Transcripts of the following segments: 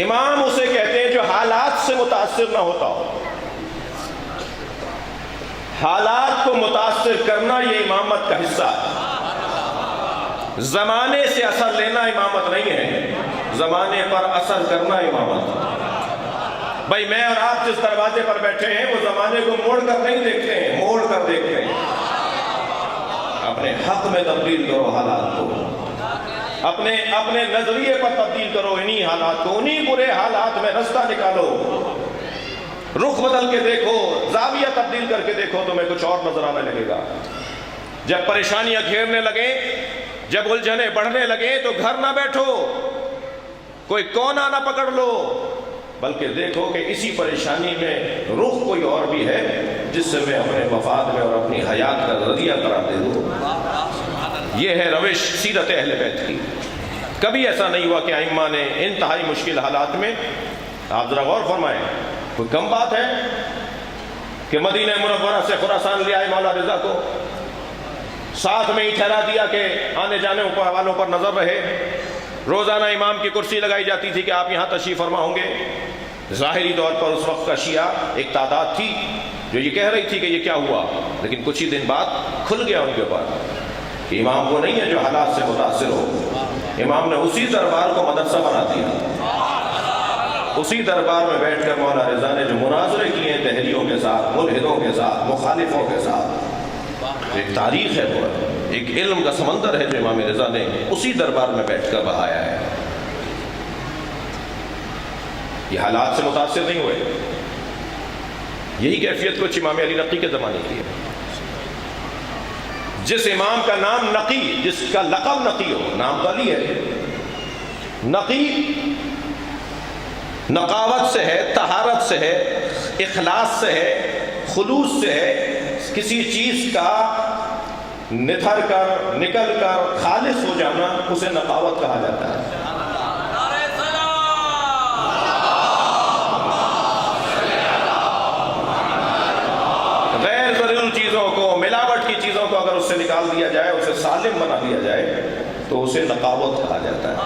امام اسے کہتے ہیں جو حالات سے متاثر نہ ہوتا ہو. حالات کو متاثر کرنا یہ امامت کا حصہ ہے. زمانے سے اثر لینا امامت نہیں ہے، زمانے پر اثر کرنا امامت. بھائی میں اور آپ جس دروازے پر بیٹھے ہیں وہ زمانے کو موڑ کر نہیں دیکھتے ہیں، موڑ کر دیکھتے ہیں. اپنے حق میں تبدیل کرو حالات کو، اپنے نظریے پر تبدیل کرو انہی حالات کو، انہی برے حالات میں رستہ نکالو. رخ بدل کے دیکھو، زاویہ تبدیل کر کے دیکھو، تمہیں کچھ اور نظر آنے لگے گا. جب پریشانیاں گھیرنے لگیں، جب الجھنیں بڑھنے لگیں تو گھر نہ بیٹھو، کوئی کونا نہ پکڑ لو، بلکہ دیکھو کہ اسی پریشانی میں رخ کوئی اور بھی ہے جس سے میں اپنے مفاد میں اور اپنی حیات کا ذریعہ قرار دے دوں. یہ ہے روش سیرت اہل بیت کی. کبھی ایسا نہیں ہوا کہ ائمہ نے انتہائی مشکل حالات میں، آپ ذرا غور فرمائیں، کوئی کم بات ہے کہ مدینہ منورہ سے خراسان لے آئے مولا رضا کو، ساتھ میں ہی ٹھہرا دیا کہ آنے جانے والوں پر نظر رہے. روزانہ امام کی کرسی لگائی جاتی تھی کہ آپ یہاں تشریف فرما ہوں گے. ظاہری طور پر اس وقت کا شیعہ ایک تعداد تھی جو یہ کہہ رہی تھی کہ یہ کیا ہوا، لیکن کچھ ہی دن بعد کھل گیا ان کے اوپر کہ امام وہ نہیں ہے جو حالات سے متاثر ہو. امام نے اسی دربار کو مدرسہ بنا دیا. اسی دربار میں بیٹھ کر مولا رضا نے جو مناظرے کیے ہیں دہلیوں کے ساتھ، ملحدوں کے ساتھ، مخالفوں کے ساتھ، ایک تاریخ ہے، وہ ایک علم کا سمندر ہے جو امام رضا نے اسی دربار میں بیٹھ کر بہایا ہے. یہ حالات سے متاثر نہیں ہوئے. یہی کیفیت کچھ امام علی نقی کے زمانے کی ہے. جس امام کا نام نقی، جس کا لقب نقی ہو، نام تو علی ہے، نقی نقاوت سے ہے، طہارت سے ہے، اخلاص سے ہے، خلوص سے ہے. کسی چیز کا نتھر کر نکل کر خالص ہو جانا اسے نقاوت کہا جاتا ہے. غیر ضروری چیزوں کو، ملاوٹ کی چیزوں کو اگر اس سے نکال دیا جائے، اسے سالم بنا دیا جائے تو اسے نقاوت کہا جاتا ہے.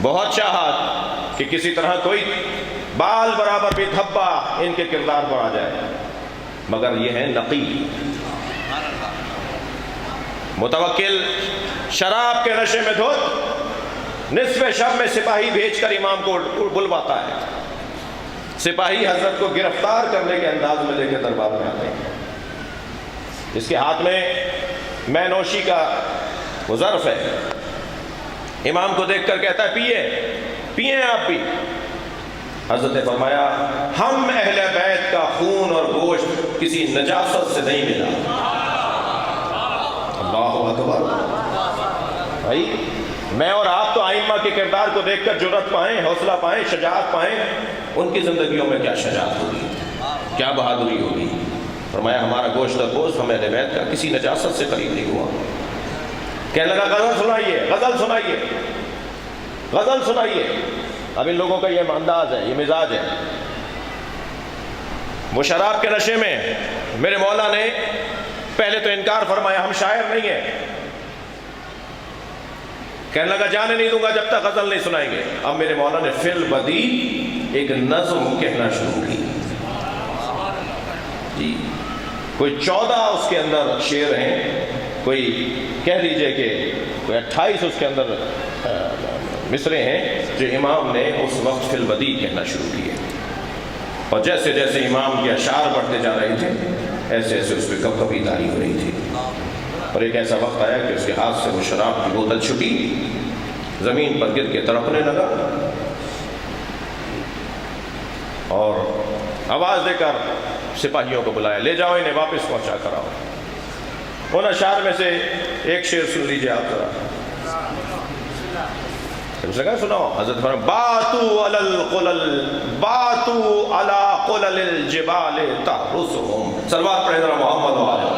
بہت چاہت کہ کسی طرح کوئی بال برابر بھی دھبا ان کے کردار پر آ جائے، مگر یہ ہے نقی. متوکل شراب کے نشے میں دھت نصف شب میں سپاہی بھیج کر امام کو بلواتا ہے. سپاہی حضرت کو گرفتار کرنے کے انداز میں لے کے دربار میں آتے ہیں. اس کے ہاتھ میں مے نوشی کا وہ ظرف ہے. امام کو دیکھ کر کہتا ہے پیئیں آپ بھی. حضرت نے فرمایا ہم اہل بیت کا خون اور گوشت کسی نجاست سے نہیں ملا. اللہ اکبر. بھائی میں اور آپ تو ائمہ کے کردار کو دیکھ کر جرأت پائیں، حوصلہ پائیں، شجاعت پائیں. ان کی زندگیوں میں کیا شجاعت ہوگی، کیا بہادری ہوگی. فرمایا ہمارا گوشت اور گوشت ہم اہل بیت کا کسی نجاست سے قریب نہیں ہوا. کہنے لگا غزل سنائیے، غزل سنائیے، غزل سنائیے. اب ان لوگوں کا یہ انداز ہے، یہ مزاج ہے. وہ شراب کے نشے میں میرے مولا نے پہلے تو انکار فرمایا، ہم شاعر نہیں ہیں. کہنے لگا جانے نہیں دوں گا جب تک غزل نہیں سنائیں گے. اب میرے مولا نے فی البدی ایک نظم کہنا شروع کی. جی کوئی 14 اس کے اندر شعر ہیں، کوئی کہہ لیجئے کہ کوئی 28 اس کے اندر مصرے ہیں جو امام نے اس وقت فی البدی کہنا شروع کیے. اور جیسے جیسے امام کے اشعار بڑھتے جا رہے تھے ایسے ایسے اس پہ کبھی داری ہو رہی تھی. اور ایک ایسا وقت آیا کہ اس کے ہاتھ سے وہ شراب کی بوتل چھٹی، زمین پر گر کے تڑپنے لگا اور آواز دے کر سپاہیوں کو بلایا، لے جاؤ انہیں واپس پہنچا کر آؤ. ان اشعار میں سے ایک شعر سن لیجئے آپ ذرا. اس نے کہا سناؤ. حضرت فرمایا باتو علی القلل، باتو علی قلل الجبال تحرسهم. سلوات پڑھیں ذرا محمد و آلہ.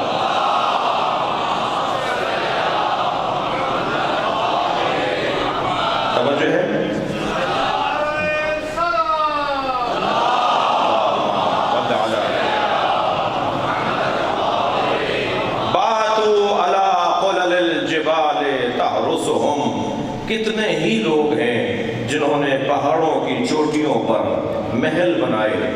توجہ ہے. کتنے ہی لوگ ہیں جنہوں نے پہاڑوں کی چوٹیوں پر محل بنائے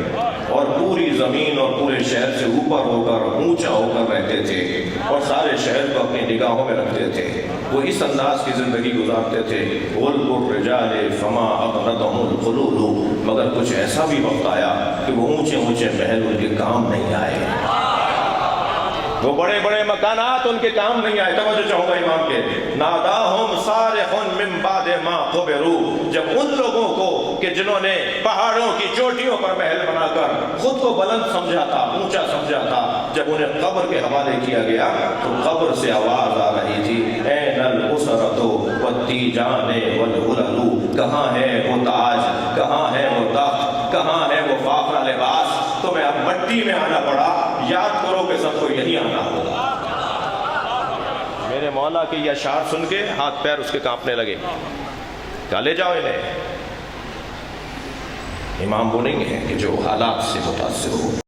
اور پوری زمین اور پورے شہر سے اوپر ہو کر اونچا ہو کر رہتے تھے اور سارے شہر کو اپنی نگاہوں میں رکھتے تھے، وہ اس انداز کی زندگی گزارتے تھے، غلب الرجال فما اغنتهم الخلول، مگر کچھ ایسا بھی وقت آیا کہ وہ اونچے اونچے محل ان کے کام نہیں آئے، وہ بڑے بڑے مکانات ان کے کام نہیں آئے۔ توجہ چاہوں گا امام کے، ناداہم صارخ من بعد ما قبروا، جب ان لوگوں کو کہ جنہوں نے پہاڑوں کی چوٹیوں پر محل بنا کر خود کو بلند سمجھا تھا، اونچا سمجھا تھا، جب انہیں قبر کے حوالے کیا گیا تو قبر سے آواز آ رہی تھی، این الاسرۃ والتیجان والحلل، کہاں ہے وہ تاج، کہاں ہے وہ تخت، کہاں ہے وہ فاخرہ لباس؟ تمہیں اب مٹی میں آنا پڑا، یاد کرو کہ سب کو یہی آنا ہوگا۔ میرے مولا کے یہ اشعار سن کے ہاتھ پیر اس کے کانپنے لگے، کہا لے جاؤ انہیں۔ امام وہ نہیں ہے کہ جو حالات سے متاثر ہو۔